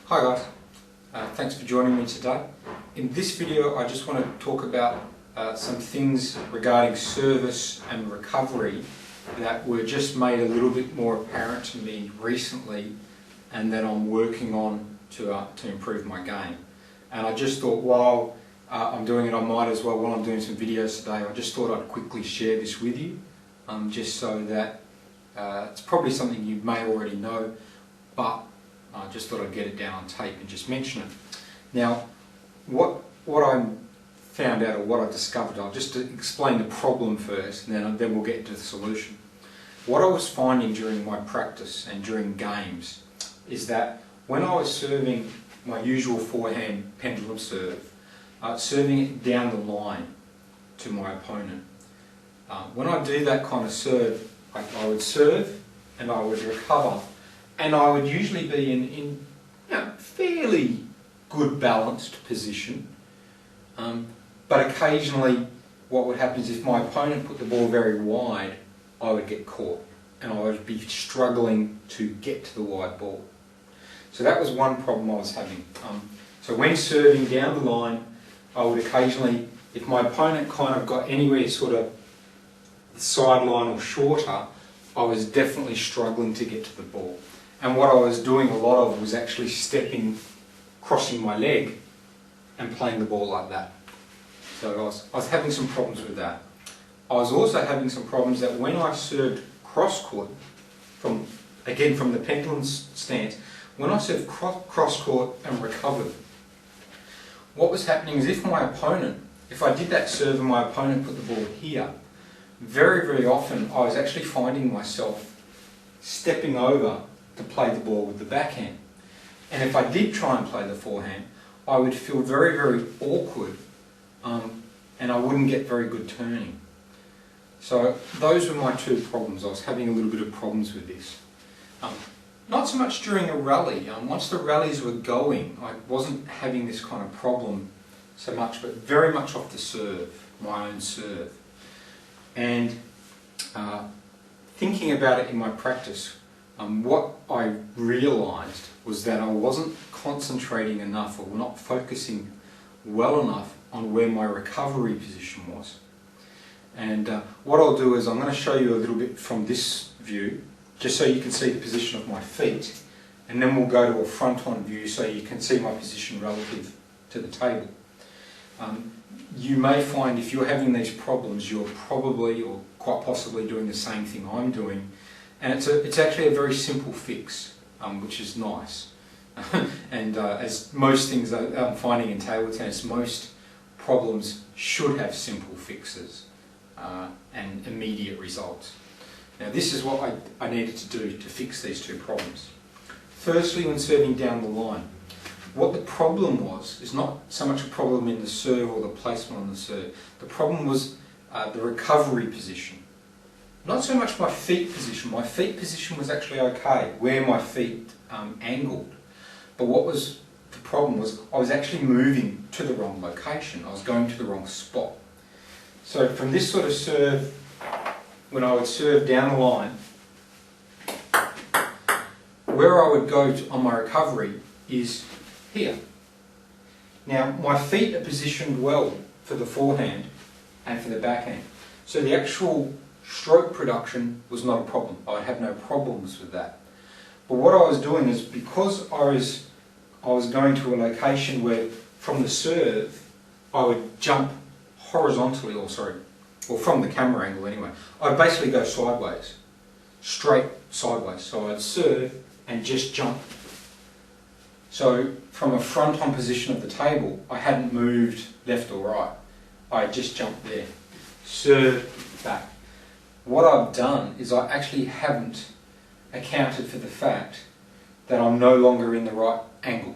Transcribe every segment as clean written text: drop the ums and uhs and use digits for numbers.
Hi guys, thanks for joining me today. In this video I just want to talk about some things regarding service and recovery that were just made a little bit more apparent to me recently and that I'm working on to improve my game. And I just thought while I'm doing it, I might as well, while I'm doing some videos today, I just thought I'd quickly share this with you, just so that it's probably something you may already know, but I just thought I'd get it down on tape and just mention it. Now, what I found out, or what I discovered, I'll just explain the problem first, and then we'll get into the solution. What I was finding during my practice and during games is that when I was serving my usual forehand pendulum serve, serving it down the line to my opponent, when I do that kind of serve, I would serve and I would recover, and I would usually be in fairly good balanced position, but occasionally what would happen is if my opponent put the ball very wide, I would get caught and I would be struggling to get to the wide ball. So that was one problem I was having. So when serving down the line, I would occasionally, if my opponent kind of got anywhere sort of sideline or shorter, I was definitely struggling to get to the ball. And what I was doing a lot of was actually stepping, crossing my leg and playing the ball like that. So I was having some problems with that. I was also having some problems that when I served cross-court, from the pendulum stance, when I served cross-court and recovered, what was happening is if I did that serve and my opponent put the ball here, very, very often I was actually finding myself stepping over to play the ball with the backhand. And if I did try and play the forehand, I would feel very, very awkward, and I wouldn't get very good turning. So those were my two problems. I was having a little bit of problems with this. Not so much during a rally. Once the rallies were going, I wasn't having this kind of problem so much, but very much off the serve, my own serve. And thinking about it in my practice, what I realised was that I wasn't concentrating enough, or not focusing well enough on where my recovery position was. And what I'll do is I'm going to show you a little bit from this view, just so you can see the position of my feet, and then we'll go to a front-on view so you can see my position relative to the table. You may find if you're having these problems, you're probably or quite possibly doing the same thing I'm doing, and it's actually a very simple fix, which is nice. And as most things I'm finding in table tennis, most problems should have simple fixes and immediate results. Now this is what I needed to do to fix these two problems. Firstly, when serving down the line, what the problem was is not so much a problem in the serve or the placement on the serve. The problem was the recovery position. Not so much my feet position. My feet position was actually okay, where my feet angled. But what was the problem was I was actually moving to the wrong location. I was going to the wrong spot. So from this sort of serve, when I would serve down the line, where I would go on my recovery is here. Now my feet are positioned well for the forehand and for the backhand, so the actual stroke production was not a problem. I had no problems with that. But what I was doing is, because I was going to a location where from the serve I would jump horizontally, or from the camera angle anyway, I'd basically go sideways, straight sideways. So I'd serve and just jump. So from a front-on position of the table, I hadn't moved left or right. I just jumped there, serve, back. What I've done is I actually haven't accounted for the fact that I'm no longer in the right angle.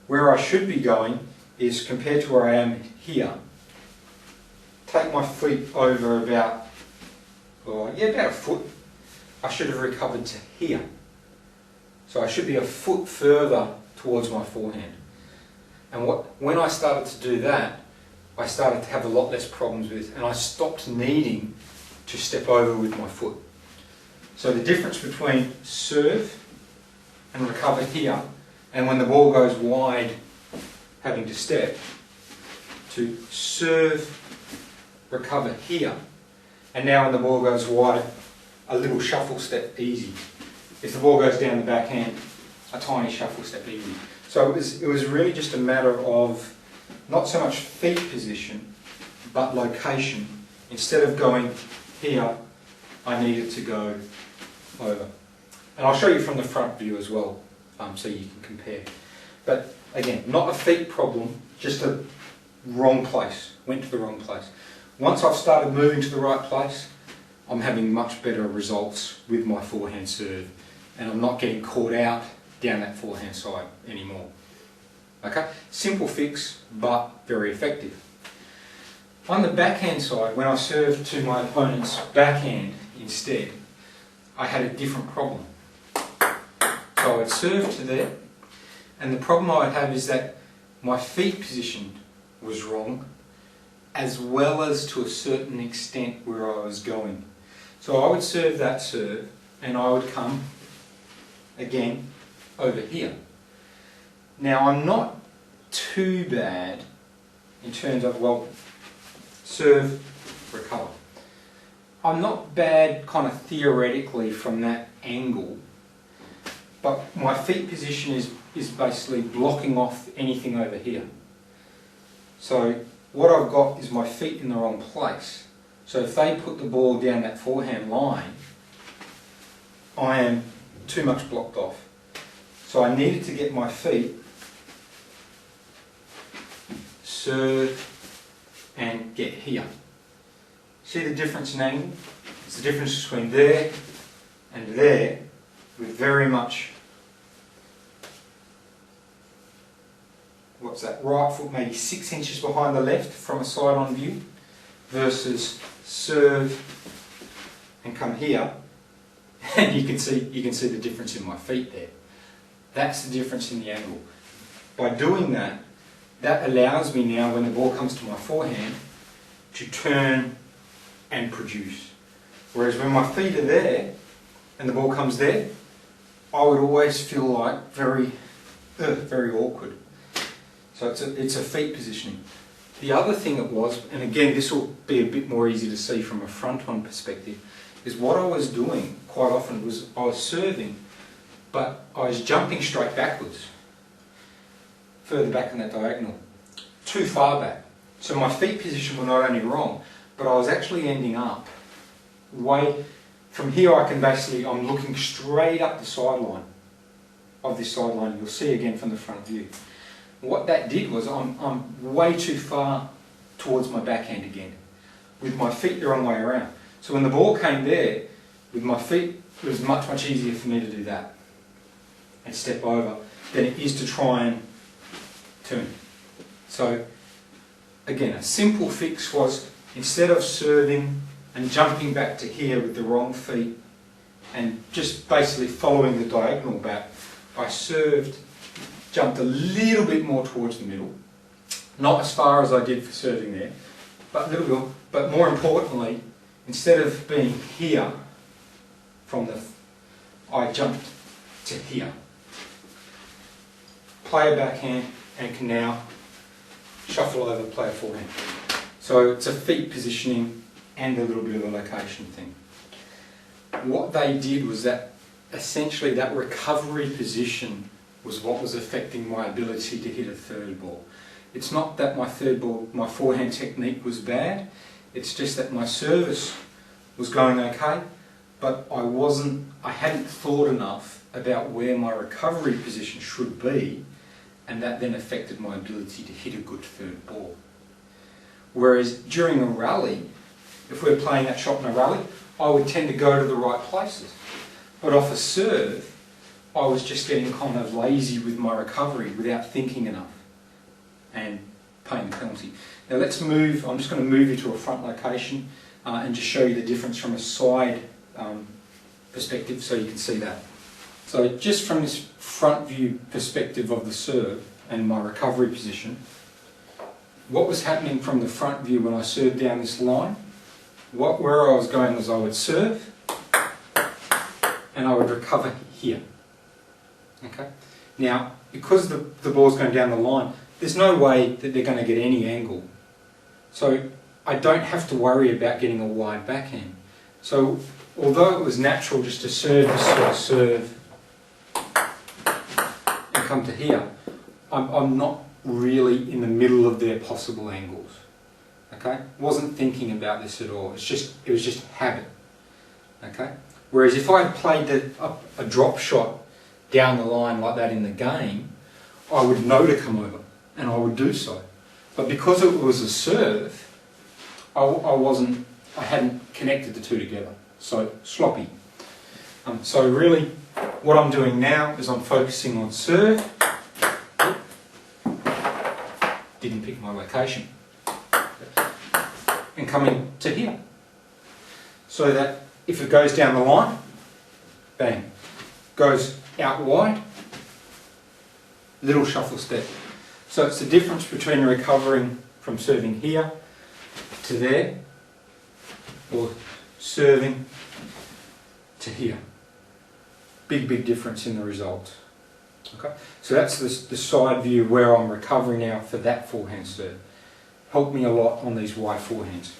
Where I should be going is, compared to where I am here, take my feet over about a foot. I should have recovered to here. So I should be a foot further towards my forehand. And when I started to do that, I started to have a lot less problems with, and I stopped needing to step over with my foot. So the difference between serve and recover here and when the ball goes wide, having to step, to serve, recover here, and now when the ball goes wide, a little shuffle step easy. If the ball goes down the backhand, a tiny shuffle step easy. So it was really just a matter of not so much feet position, but location. Instead of going here, I needed to go over. And I'll show you from the front view as well, so you can compare. But again, not a feet problem, just a wrong place, went to the wrong place. Once I've started moving to the right place, I'm having much better results with my forehand serve, and I'm not getting caught out down that forehand side anymore. Okay, simple fix, but very effective. On the backhand side, when I served to my opponent's backhand instead, I had a different problem. So I would serve to there, and the problem I would have is that my feet position was wrong, as well as to a certain extent where I was going. So I would serve that serve, and I would come again over here. Now I'm not too bad in terms of, well, serve, recover. I'm not bad kind of theoretically from that angle, but my feet position is basically blocking off anything over here. So what I've got is my feet in the wrong place. So if they put the ball down that forehand line, I am too much blocked off. So I needed to get my feet, serve, and get here. See the difference in angle? It's the difference between there and there, with very much, what's that, right foot maybe 6 inches behind the left from a side-on view, versus serve and come here, and you can see the difference in my feet there. That's the difference in the angle. By doing that, that allows me now, when the ball comes to my forehand, to turn and produce. Whereas when my feet are there and the ball comes there, I would always feel like very awkward. So it's a feet positioning. The other thing it was, and again this will be a bit more easy to see from a front-on perspective, is what I was doing quite often was I was serving, but I was jumping straight backwards, further back in that diagonal, too far back. So my feet position were not only wrong, but I was actually ending up way, from here I can basically, I'm looking straight up the sideline of this sideline. You'll see again from the front view. What that did was I'm way too far towards my backhand again, with my feet the wrong way around. So when the ball came there, with my feet, it was much easier for me to do that and step over than it is to try and turn. So again, a simple fix was, instead of serving and jumping back to here with the wrong feet and just basically following the diagonal back, I served, jumped a little bit more towards the middle, not as far as I did for serving there, but a little bit, but more importantly, instead of being here I jumped to here. Play a backhand and can now shuffle over, play a forehand. So it's a feet positioning and a little bit of a location thing. What they did was that essentially that recovery position was what was affecting my ability to hit a third ball. It's not that my third ball, my forehand technique was bad, it's just that my service was going okay, but I hadn't thought enough about where my recovery position should be, and that then affected my ability to hit a good third ball. Whereas during a rally, if we're playing that shot in a rally, I would tend to go to the right places. But off a serve, I was just getting kind of lazy with my recovery without thinking enough and paying the penalty. Now let's move, I'm just going to move you to a front location and just show you the difference from a side perspective so you can see that. So just from this front view perspective of the serve and my recovery position, what was happening from the front view when I served down this line, where I was going was I would serve and I would recover here. Okay. Now, because the ball's going down the line, there's no way that they're going to get any angle. So I don't have to worry about getting a wide backhand. So although it was natural just to serve this sort of serve and come to here, I'm not really in the middle of their possible angles. Okay? Wasn't thinking about this at all. It was just habit. Okay? Whereas if I had played a drop shot down the line like that in the game, I would know to come over, and I would do so. But because it was a serve, I hadn't connected the two together. So sloppy. So really, what I'm doing now is I'm focusing on serve. Didn't pick my location. And coming to here. So that if it goes down the line, bang, goes out wide, little shuffle step. So it's the difference between recovering from serving here to there, or serving to here. Big difference in the result. Okay, so that's the side view where I'm recovering now for that forehand serve. Helped me a lot on these wide forehands.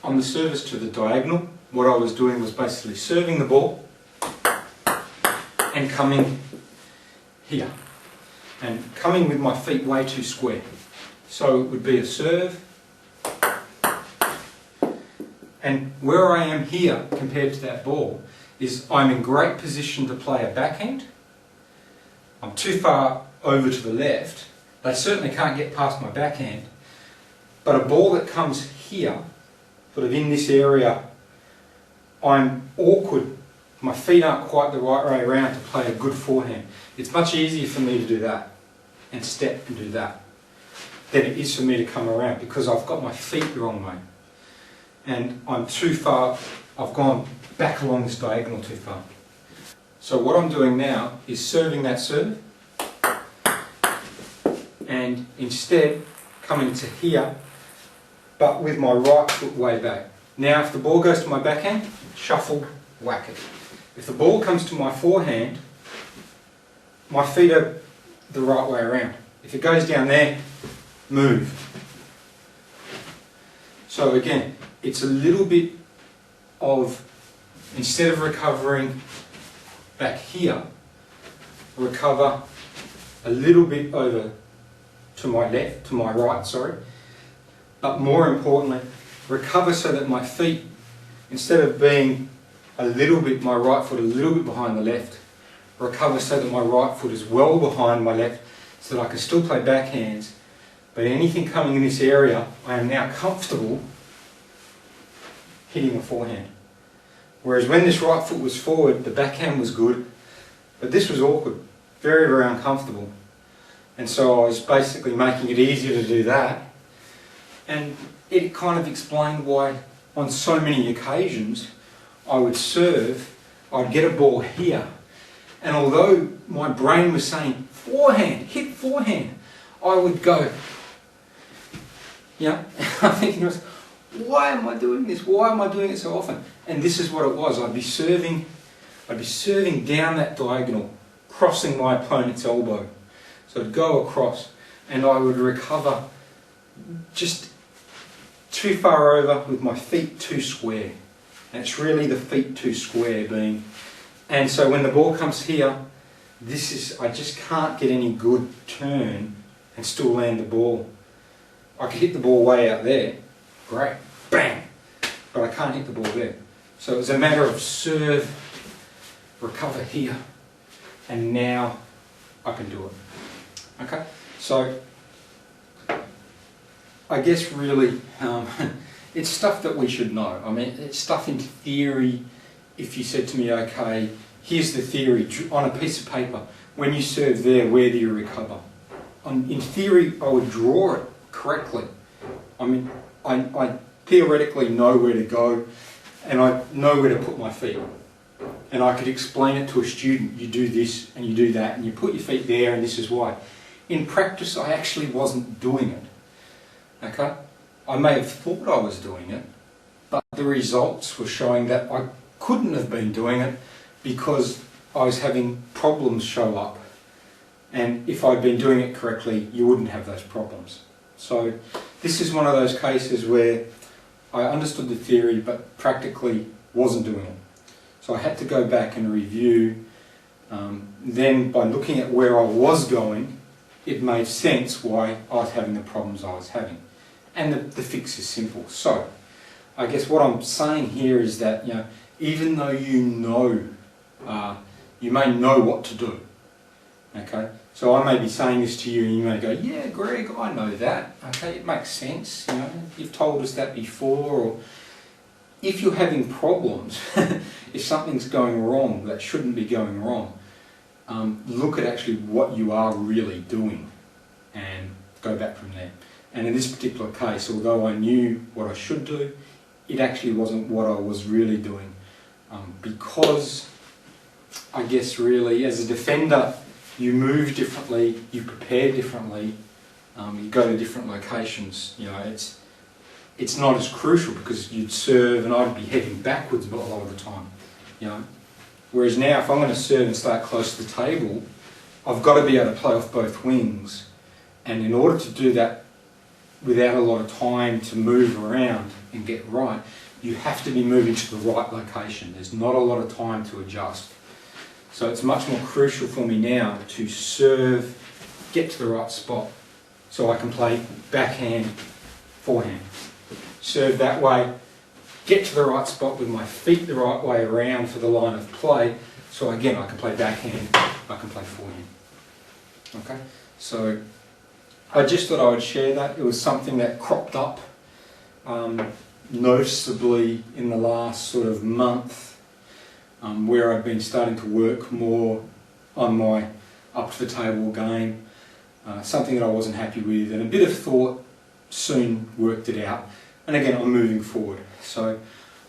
On the service to the diagonal, what I was doing was basically serving the ball and coming here. And coming with my feet way too square. So it would be a serve. And where I am here compared to that ball is I'm in great position to play a backhand. I'm too far over to the left. They certainly can't get past my backhand. But a ball that comes here, sort of in this area, I'm awkward. My feet aren't quite the right way around to play a good forehand. It's much easier for me to do that and step and do that than it is for me to come around, because I've got my feet the wrong way. And I'm too far, I've gone back along this diagonal too far. So what I'm doing now is serving that serve and instead coming to here, but with my right foot way back. Now if the ball goes to my backhand, shuffle, whack it. If the ball comes to my forehand, my feet are the right way around. If it goes down there, move. So again, it's a little bit of, instead of recovering back here, recover a little bit over to my left, to my right, sorry. But more importantly, recover so that my feet, instead of being a little bit, my right foot a little bit behind the left, recover so that my right foot is well behind my left, so that I can still play backhands, but anything coming in this area, I am now comfortable hitting a forehand. Whereas when this right foot was forward, the backhand was good, but this was awkward, very uncomfortable. And so I was basically making it easier to do that. And it kind of explained why on so many occasions I would serve, I'd get a ball here, and although my brain was saying forehand, hit forehand, I would go, I'm thinking to myself, why am I doing this? Why am I doing it so often? And this is what it was. I'd be serving down that diagonal, crossing my opponent's elbow. So I'd go across and I would recover just too far over with my feet too square. And it's really the feet too square being. And so when the ball comes here, I just can't get any good turn and still land the ball. I could hit the ball way out there, great, bang, but I can't hit the ball there. So it was a matter of serve, recover here, and now I can do it. Okay, so I guess really it's stuff that we should know. I mean, it's stuff in theory. If you said to me, okay, here's the theory on a piece of paper, when you serve there, where do you recover? In theory, I would draw it correctly. I mean, I theoretically know where to go, and I know where to put my feet. And I could explain it to a student, you do this and you do that, and you put your feet there, and this is why. In practice, I actually wasn't doing it. Okay? I may have thought I was doing it, but the results were showing that I couldn't have been doing it because I was having problems show up And if I'd been doing it correctly, you wouldn't have those problems. So this is one of those cases where I understood the theory but practically wasn't doing it. So I had to go back and review. Then by looking at where I was going, it made sense why I was having the problems I was having. And the fix is simple. So I guess what I'm saying here is that, you know, even though you know, you may know what to do. Okay, so I may be saying this to you and you may go, yeah, Greg, I know that. Okay, it makes sense. You know, you've told us that before. Or if you're having problems, if something's going wrong that shouldn't be going wrong, look at actually what you are really doing and go back from there. And in this particular case, although I knew what I should do, it actually wasn't what I was really doing. Because I guess really as a defender, you move differently, you prepare differently, you go to different locations. You know, it's not as crucial because you'd serve and I'd be heading backwards a lot of the time. You know, whereas now if I'm going to serve and start close to the table, I've got to be able to play off both wings, and in order to do that without a lot of time to move around and get right, you have to be moving to the right location. There's not a lot of time to adjust. So it's much more crucial for me now to serve, get to the right spot, so I can play backhand, forehand. Serve that way, get to the right spot with my feet the right way around for the line of play, so again I can play backhand, I can play forehand. Okay, so I just thought I would share that. It was something that cropped up noticeably in the last sort of month, where I've been starting to work more on my up to the table game, something that I wasn't happy with, and a bit of thought soon worked it out, and again I'm moving forward. So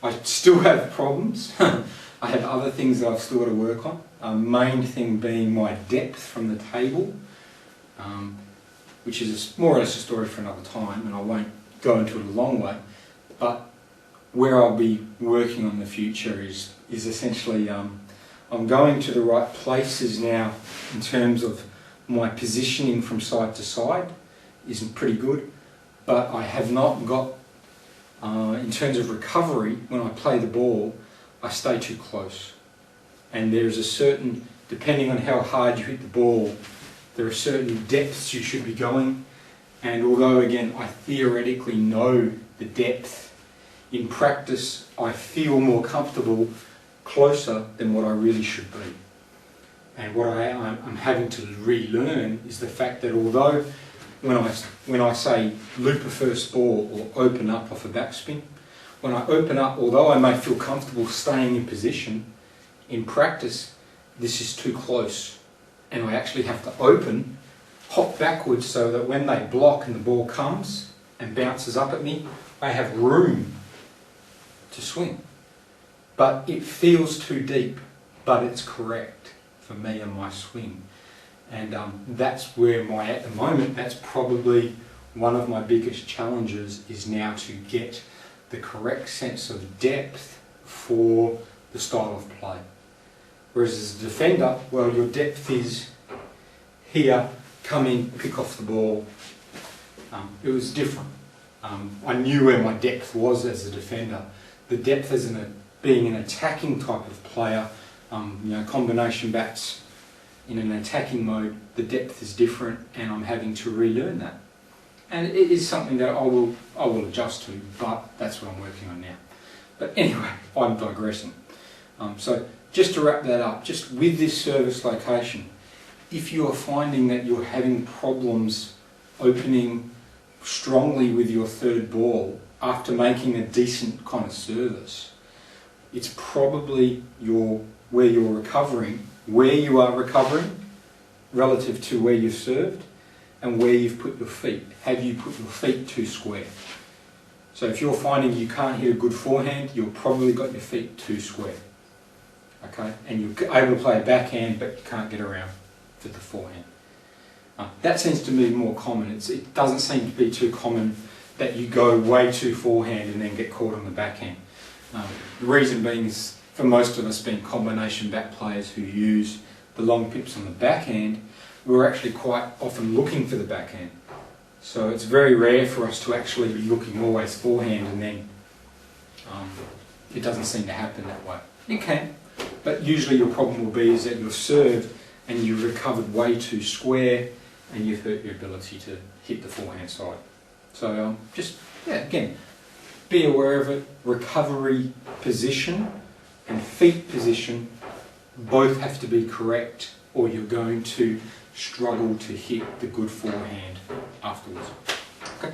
I still have problems. I have other things that I've still got to work on, main thing being my depth from the table, which is more or less a story for another time, and I won't go into it a long way. But where I'll be working on the future is essentially I'm going to the right places now in terms of my positioning from side to side isn't pretty good, but I have not got, in terms of recovery, when I play the ball, I stay too close. And there's a certain, depending on how hard you hit the ball, there are certain depths you should be going, and although again I theoretically know the depth, in practice I feel more comfortable closer than what I really should be. And what I'm having to relearn is the fact that although when I say loop a first ball or open up off a backspin, when I open up, although I may feel comfortable staying in position, in practice this is too close, and I actually have to open, hop backwards so that when they block and the ball comes and bounces up at me, I have room to swing. But it feels too deep, but it's correct for me and my swing. And that's where at the moment, that's probably one of my biggest challenges, is now to get the correct sense of depth for the style of play. Whereas as a defender, well, your depth is here, come in, pick off the ball. It was different. I knew where my depth was as a defender. The depth as being an attacking type of player, combination bats in an attacking mode, the depth is different, and I'm having to relearn that. And it is something that I will adjust to, but that's what I'm working on now. But anyway, I'm digressing. So just to wrap that up, just with this service location, if you are finding that you're having problems opening strongly with your third ball after making a decent kind of service, it's probably where you are recovering relative to where you've served and where you've put your feet. Have you put your feet too square? So if you're finding you can't hit a good forehand, you've probably got your feet too square. Okay, and you're able to play a backhand, but you can't get around to the forehand. That seems to be more common. It doesn't seem to be too common that you go way too forehand and then get caught on the backhand. The reason being is, for most of us being combination back players who use the long pips on the backhand, we're actually quite often looking for the backhand. So it's very rare for us to actually be looking always forehand, and then it doesn't seem to happen that way. It can, but usually your problem will be is that you've served and you've recovered way too square and you've hurt your ability to hit the forehand side. So just, yeah, again, be aware of it. Recovery position and feet position both have to be correct, or you're going to struggle to hit the good forehand afterwards. Okay.